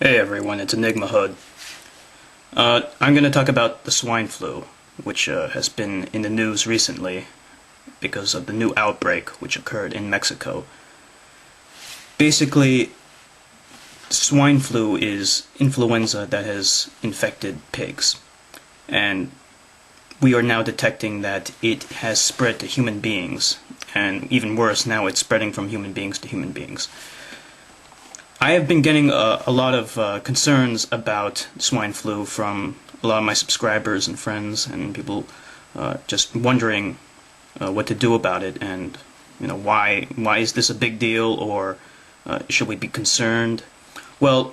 Hey everyone, it's Enigma Hood. I'm going to talk about the swine flu, which has been in the news recently because of the new outbreak which occurred in Mexico. Basically, swine flu is influenza that has infected pigs, and we are now detecting that it has spread to human beings, and even worse, now it's spreading from human beings to human beings. I have been getting a lot of concerns about swine flu from a lot of my subscribers and friends and people just wondering what to do about it, and why is this a big deal, or should we be concerned? Well,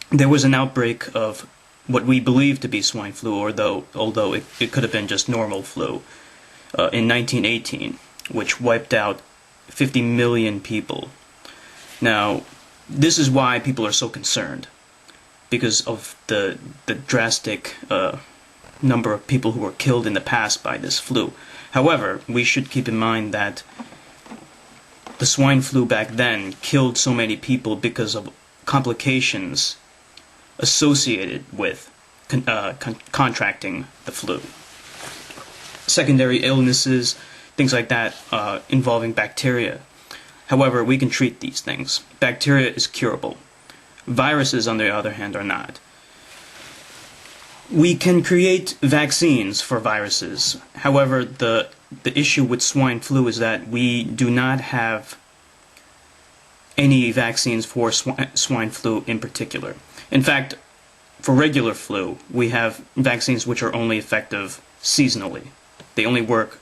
there was an outbreak of what we believe to be swine flu, although it could have been just normal flu, in 1918, which wiped out 50 million people. Now, this is why people are so concerned, because of the drastic number of people who were killed in the past by this flu. However, we should keep in mind that the swine flu back then killed so many people because of complications associated with contracting the flu. Secondary illnesses, things like that, involving bacteria. However, we can treat these things. Bacteria is curable. Viruses, on the other hand, are not. We can create vaccines for viruses. However, the issue with swine flu is that we do not have any vaccines for swine flu in particular. In fact, for regular flu, we have vaccines which are only effective seasonally. They only work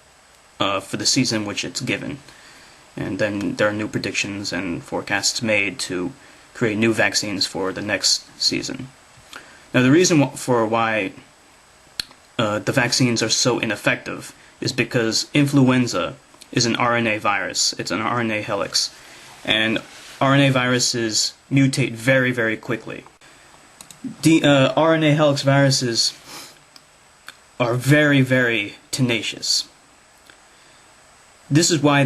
for the season which it's given. And then there are new predictions and forecasts made to create new vaccines for the next season. Now, the reason for why the vaccines are so ineffective is because influenza is an RNA virus. It's an RNA helix. And RNA viruses mutate very, very quickly. The RNA helix viruses are very, very tenacious. This is why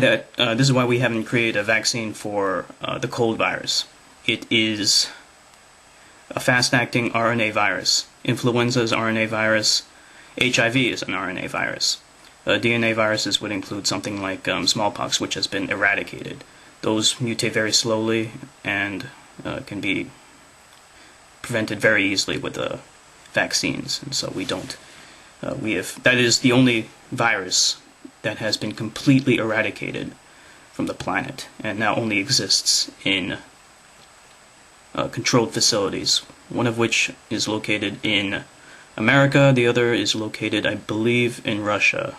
we haven't created a vaccine for the cold virus. It is a fast-acting RNA virus. Influenza is RNA virus. HIV is an RNA virus. DNA viruses would include something like smallpox, which has been eradicated. Those mutate very slowly and can be prevented very easily with vaccines, and so we don't. That is the only virus that has been completely eradicated from the planet and now only exists in controlled facilities, one of which is located in America, the other is located, I believe, in Russia,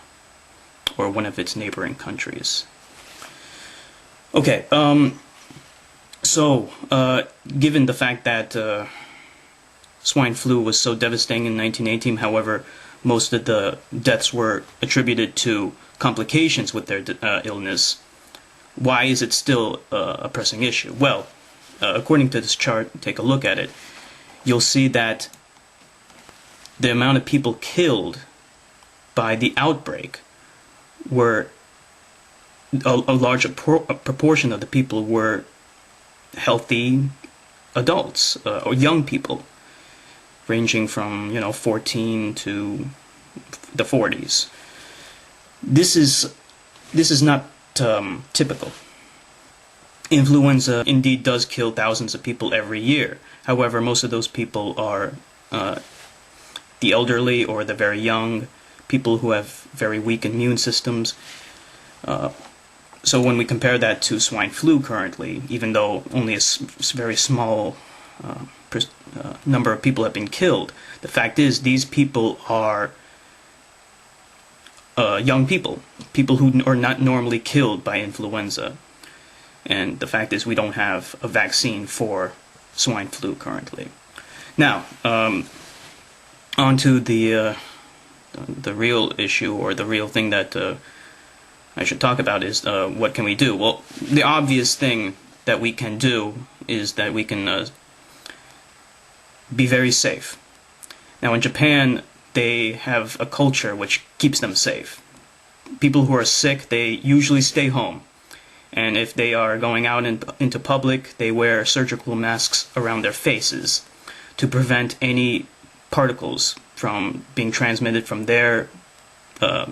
or one of its neighboring countries. Okay, given the fact that swine flu was so devastating in 1918, however, most of the deaths were attributed to complications with their illness, why is it still a pressing issue? Well, according to this chart, take a look at it, you'll see that the amount of people killed by the outbreak were a large proportion of the people were healthy adults or young people, ranging from 14 to the 40s. This is not typical. Influenza indeed does kill thousands of people every year. However, most of those people are the elderly or the very young, people who have very weak immune systems. So when we compare that to swine flu currently, even though only a very small number of people have been killed, the fact is these people are young people who are not normally killed by influenza. And the fact is we don't have a vaccine for swine flu currently. Now, on to the real issue, or the real thing that I should talk about is what can we do? Well, the obvious thing that we can do is that we can be very safe. Now, in Japan, they have a culture which keeps them safe. People who are sick, they usually stay home. And if they are going out into public, they wear surgical masks around their faces to prevent any particles from being transmitted from their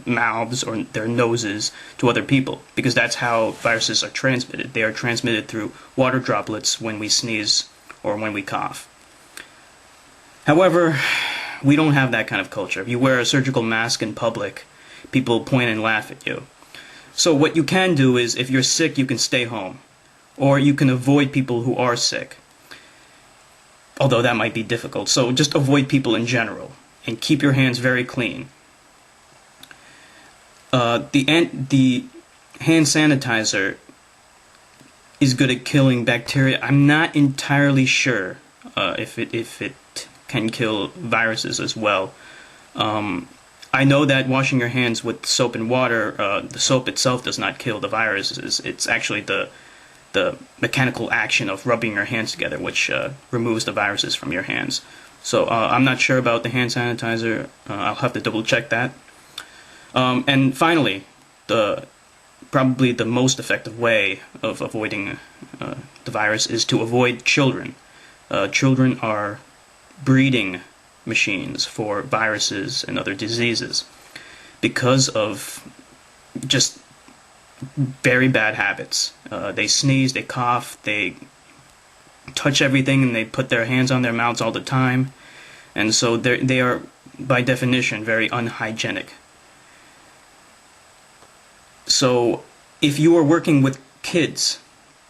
mouths or their noses to other people, because that's how viruses are transmitted. They are transmitted through water droplets when we sneeze or when we cough. However, we don't have that kind of culture. If you wear a surgical mask in public, people point and laugh at you. So what you can do is, if you're sick, you can stay home, or you can avoid people who are sick, although that might be difficult. So just avoid people in general, and keep your hands very clean. The hand sanitizer is good at killing bacteria. I'm not entirely sure if it can kill viruses as well. I know that washing your hands with soap and water, the soap itself does not kill the viruses. It's actually the mechanical action of rubbing your hands together which removes the viruses from your hands. So I'm not sure about the hand sanitizer. I'll have to double check that. And finally, probably the most effective way of avoiding the virus is to avoid children. Children are breeding machines for viruses and other diseases because of just very bad habits. They sneeze, they cough, they touch everything, and they put their hands on their mouths all the time. And so they are, by definition, very unhygienic. So if you are working with kids,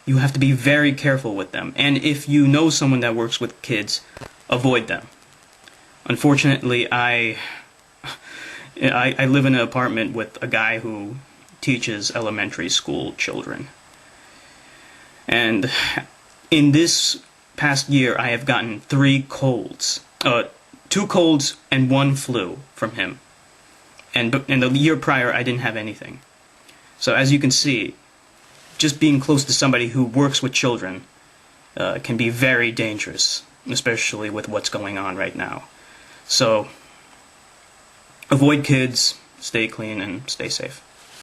you have to be very careful with them. And if you know someone that works with kids, avoid them. Unfortunately, I live in an apartment with a guy who teaches elementary school children. And in this past year, I have gotten 3 colds. 2 colds and 1 flu from him. And the year prior, I didn't have anything. So as you can see, just being close to somebody who works with children can be very dangerous, especially with what's going on right now. So avoid kids, stay clean, and stay safe.